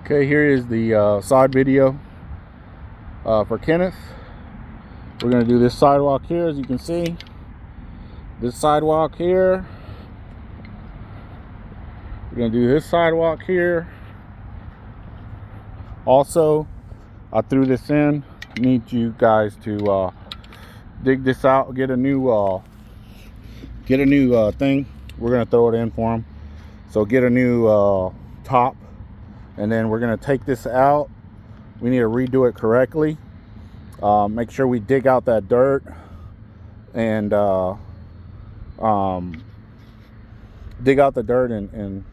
Okay, here is the sod video for Kenneth. We're going to do this sidewalk here, as you can see. This sidewalk here. We're going to do this sidewalk here. Also, I threw this in. I need you guys to dig this out, get a new thing. We're going to throw it in for him. So get a new top. And then we're going to take this out. We need to redo it correctly. Make sure we dig out that dirt and dig out the dirt and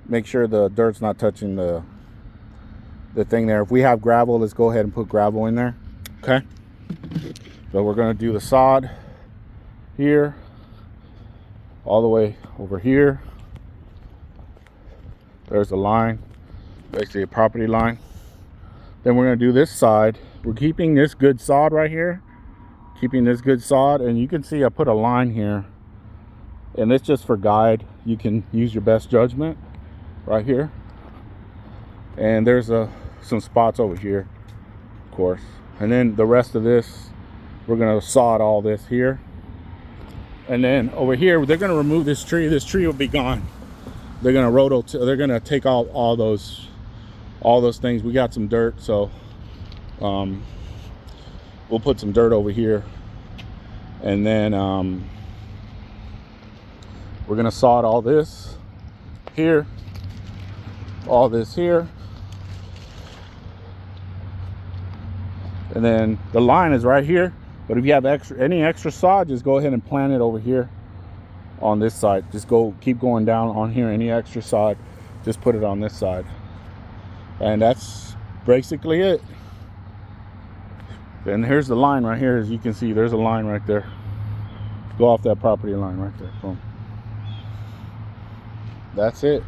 make sure the dirt's not touching the thing there. If we have gravel, let's go ahead and put gravel in there. Okay. So we're going to do the sod here all the way over here. There's a line, basically a property line. Then we're going to do this side. We're keeping this good sod right here, and you can see I put a line here, and it's just for guide. You can use your best judgment right here. And there's some spots over here, of course. And then the rest of this, we're going to sod all this here. And then over here, they're going to remove this tree. This tree will be gone. They're going to they're going to take out all those things. We got some dirt, so we'll put some dirt over here, and then we're gonna sod all this here, all this here, and then the line is right here. But if you have any extra sod, just go ahead and plant it over here on this side. Just keep going down on here. Any extra sod, just put it on this side. And that's basically it. And here's the line right here. As you can see, there's a line right there. Go off that property line right there. Boom. That's it.